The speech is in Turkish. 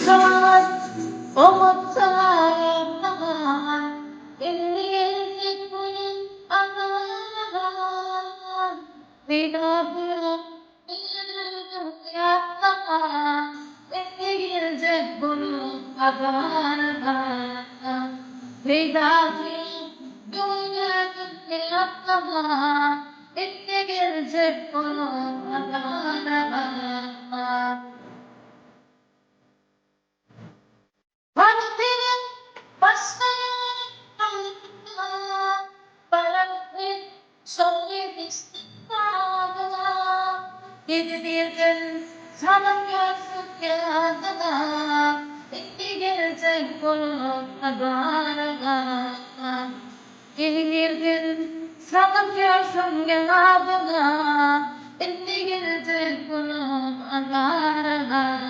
Umutlar, umutlar, ellerini koyun aman, Vida'yı yapma, beni gelecek bunun pazarına. Vida'yı yapma, beni gelecek bunun pazarına. Vaktinin başlarına bırakın son istikbalına. Yedi bir gün sana görsün yanına, beni gelecek bunun pazarına. Yedi bir gün sana görsün yanına, beni gelecek bunun pazarına.